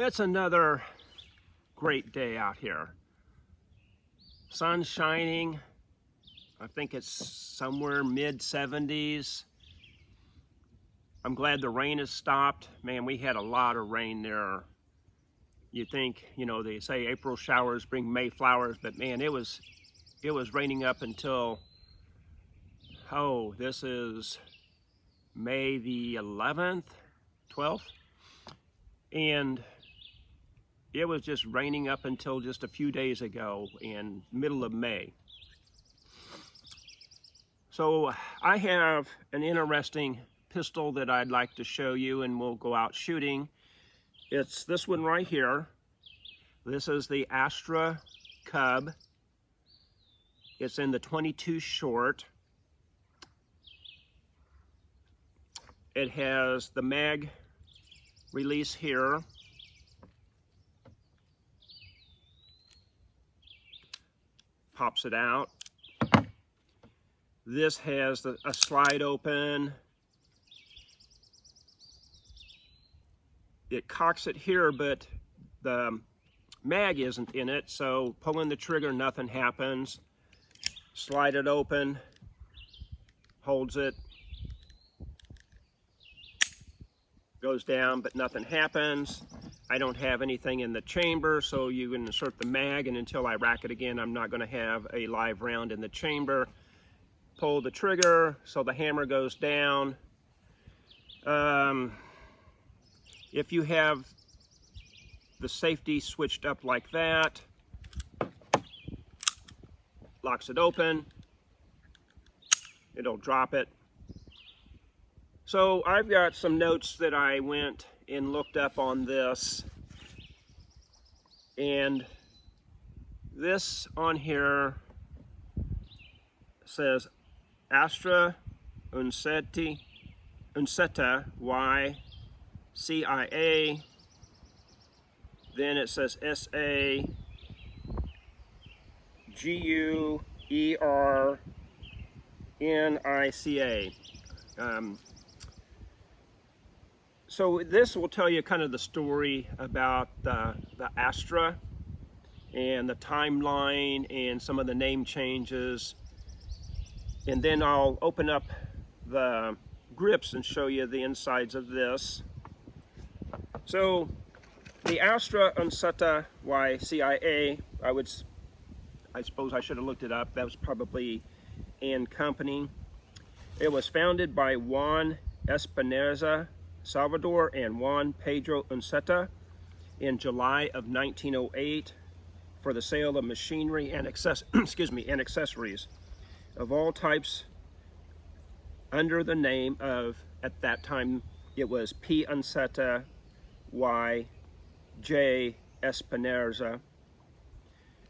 It's another great day out here. Sun shining. I think it's somewhere mid-70s. I'm glad the rain has stopped. Man, we had a lot of rain there. You think, they say April showers bring May flowers, but man, it was raining up until, this is May the 11th, 12th. And it was just raining up until just a few days ago in middle of May. So I have an interesting pistol that I'd like to show you, and we'll go out shooting. It's this one right here. This is the Astra Cub. It's in the 22 short. It has the mag release here. Pops it out. This has a slide open. It cocks it here, but the mag isn't in it, so pulling the trigger, nothing happens. Slide it open, holds it, goes down, but nothing happens. I don't have anything in the chamber, so you can insert the mag, and until I rack it again, I'm not going to have a live round in the chamber. Pull the trigger, so the hammer goes down. If you have the safety switched up like that, locks it open, it'll drop it. So I've got some notes that I went and looked up on this, and this on here says Astra Uncetta Y CIA, then it says SAGUERNICA. So this will tell you kind of the story about the Astra and the timeline and some of the name changes. And then I'll open up the grips and show you the insides of this. So the Astra Uncetta Y CIA, I suppose I should have looked it up. That was probably an company. It was founded by Juan Espinoza Salvador and Juan Pedro Uncetta in July of 1908 for the sale of machinery and accessories of all types under the name of, at that time, it was P. Uncetta Y. J. Espinoza.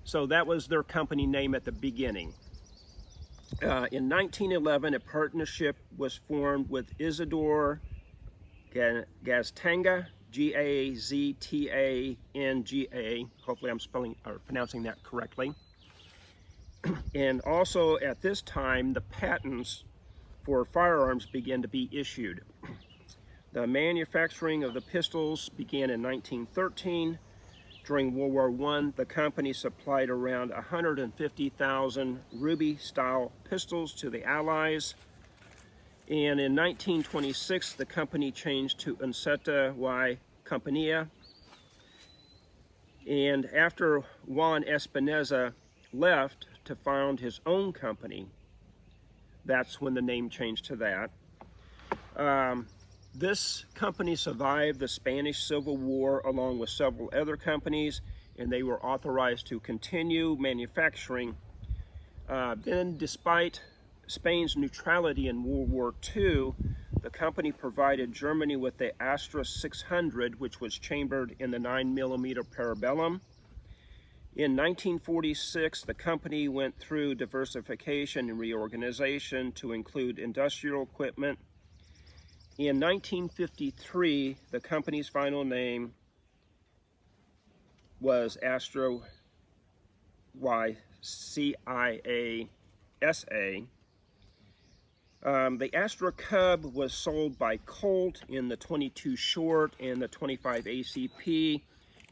So that was their company name at the beginning. In 1911, a partnership was formed with Isidore Gaztanga, Gaztanga. Hopefully I'm spelling or pronouncing that correctly. And also at this time, the patents for firearms began to be issued. The manufacturing of the pistols began in 1913. During World War I, the company supplied around 150,000 Ruby-style pistols to the Allies. And in 1926, the company changed to Uncetta Y Compañía. And after Juan Espinoza left to found his own company, that's when the name changed to that. This company survived the Spanish Civil War along with several other companies, and they were authorized to continue manufacturing. Then, despite Spain's neutrality in World War II, the company provided Germany with the Astra 600, which was chambered in the 9mm Parabellum. In 1946, the company went through diversification and reorganization to include industrial equipment. In 1953, the company's final name was Astra Y CIA SA. The Astra Cub was sold by Colt in the 22 short and the 25 ACP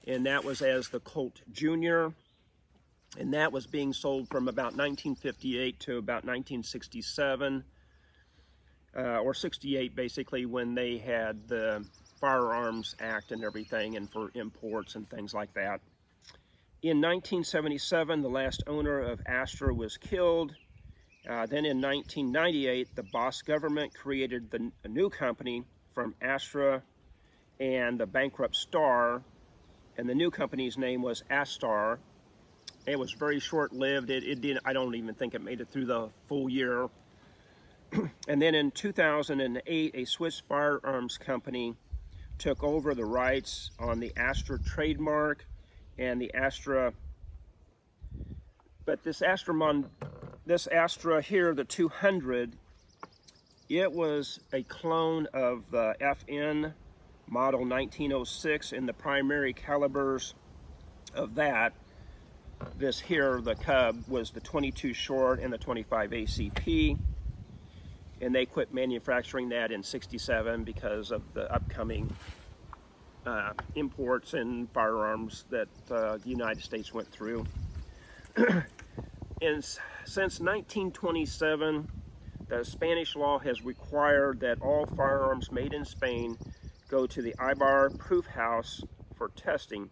and that was as the Colt Junior, and that was being sold from about 1958 to about 1967, or 68 basically, when they had the Firearms Act and everything, and for imports and things like that. In 1977, the last owner of Astra was killed. Then in 1998, the Boss government created a new company from Astra and the bankrupt Star, and the new company's name was Astar. It was very short-lived. It didn't, I don't even think it made it through the full year. And then in 2008, a Swiss firearms company took over the rights on the Astra trademark and the Astra, but this Astra here, the 200, it was a clone of the FN model 1906, and the primary calibers of that, this here, the Cub, was the 22 short and the 25 ACP, and they quit manufacturing that in '67 because of the upcoming imports and firearms that the United States went through. And since 1927, the Spanish law has required that all firearms made in Spain go to the IBAR proof house for testing.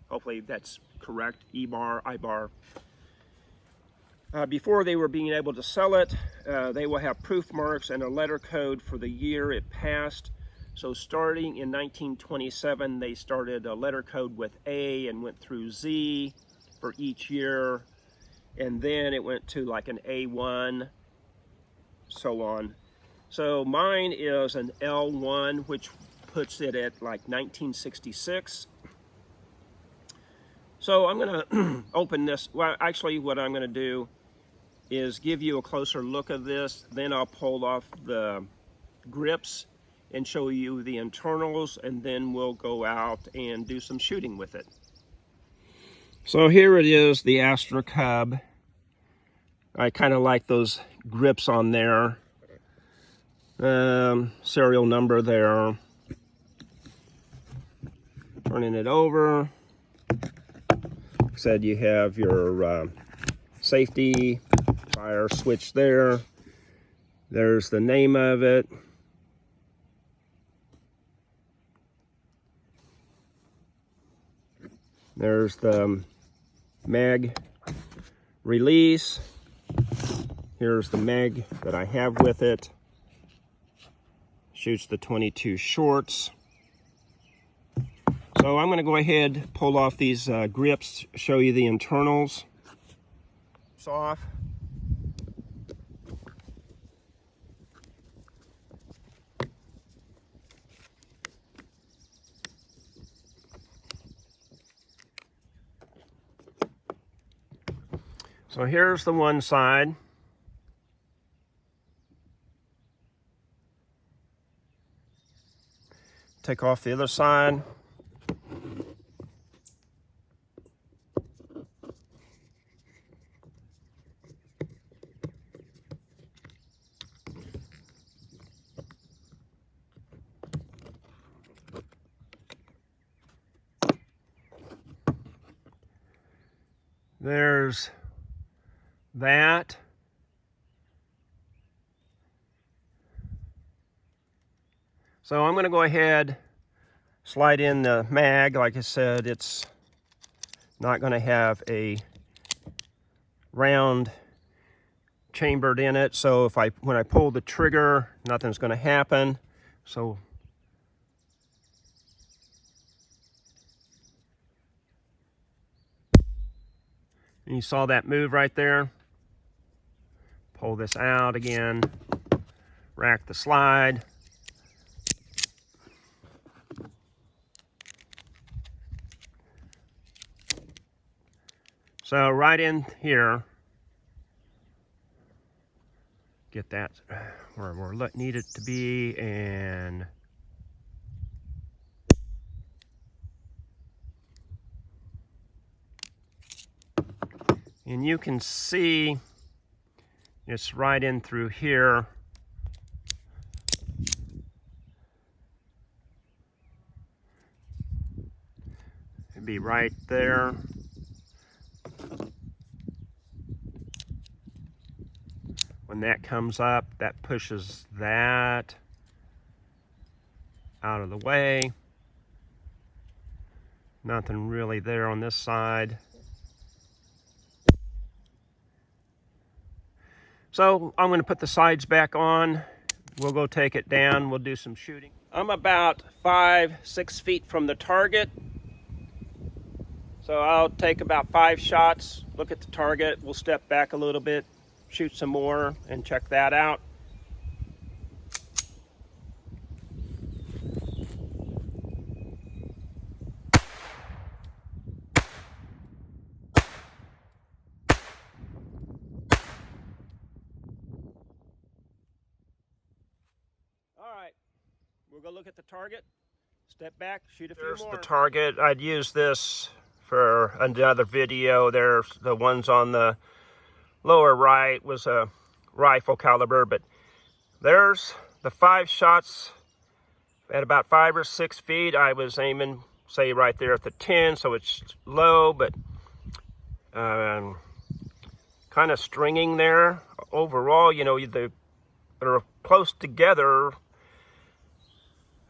Hopefully that's correct, IBAR. Before they were being able to sell it, they will have proof marks and a letter code for the year it passed. So starting in 1927, they started a letter code with A and went through Z for each year. And then it went to like an A1, so on. So mine is an L1, which puts it at like 1966. So I'm gonna open this. Well, actually what I'm gonna do is give you a closer look of this, then I'll pull off the grips and show you the internals, and then we'll go out and do some shooting with it. So here it is, the Astra Cub. I kind of like those grips on there. Serial number there. Turning it over. Like I said, you have your safety fire switch there. There's the name of it. There's the mag release. Here's the mag that I have with it. Shoots the 22 shorts. So I'm going to go ahead, pull off these grips, show you the internals. It's off. So here's the one side. Take off the other side. There's that. So I'm going to go ahead, slide in the mag. Like I said, it's not going to have a round chambered in it. So when I pull the trigger, nothing's going to happen. So you saw that move right there. Pull this out again, rack the slide. So right in here, get that where we need it to be, and you can see it's right in through here. should be right there. When that comes up, that pushes that out of the way. Nothing really there on this side. So I'm going to put the sides back on. We'll go take it down. We'll do some shooting. I'm about 5-6 feet from the target. So I'll take about 5 shots, look at the target. We'll step back a little bit, shoot some more, and check that out. All right, we'll go look at the target, step back, shoot a few more. There's the target. I'd use this for another video. There's the ones on the lower right was a rifle caliber, but there's the 5 shots at about 5 or 6 feet. I was aiming, say, right there at the 10, so it's low, but kind of stringing there. Overall, you know, they're close together.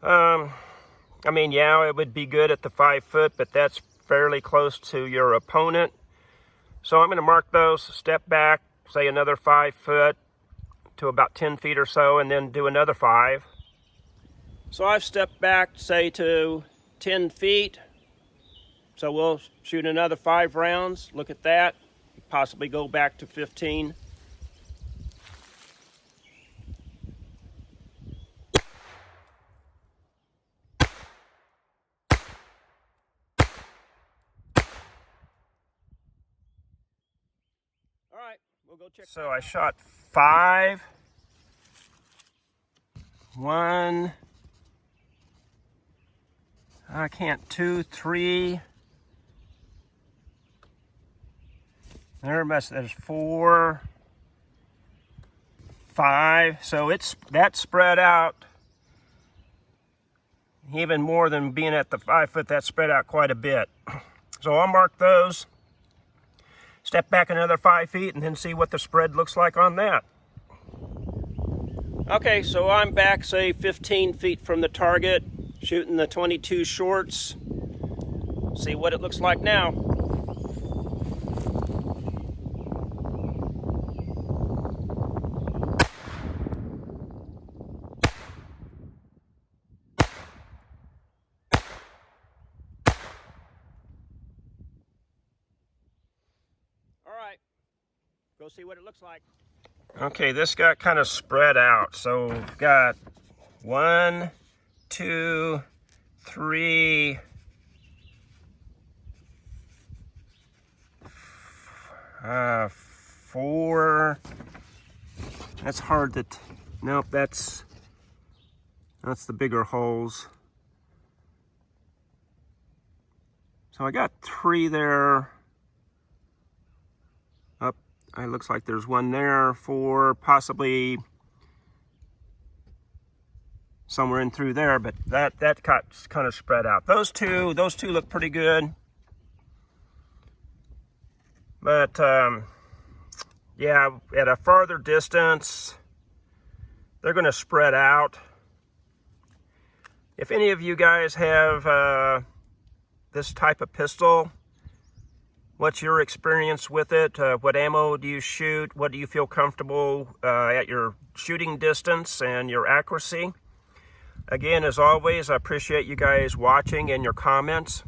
I mean, yeah, it would be good at the 5 foot, but that's fairly close to your opponent. So I'm going to mark those, step back, say another 5 foot to about 10 feet or so, and then do another 5. So I've stepped back, say, to 10 feet. So we'll shoot another 5 rounds. Look at that. Possibly go back to 15. All right, we'll go check. So I shot 5. 1. I can't. 2, 3. There's 4, 5. So that's spread out even more than being at the 5 foot. That's spread out quite a bit. So I'll mark those. Step back another 5 feet and then see what the spread looks like on that. Okay, so I'm back, say, 15 feet from the target, shooting the 22 shorts. See what it looks like now. Go see what it looks like. Okay, this got kind of spread out. So we've got 1, 2, 3, 4. That's hard to, nope, that's the bigger holes. So I got 3 there. It looks like there's 1 there, 4, possibly somewhere in through there, but that got kind of spread out. Those two look pretty good. But yeah, at a farther distance, they're going to spread out. If any of you guys have this type of pistol, what's your experience with it? What ammo do you shoot? What do you feel comfortable at your shooting distance and your accuracy? Again, as always, I appreciate you guys watching and your comments.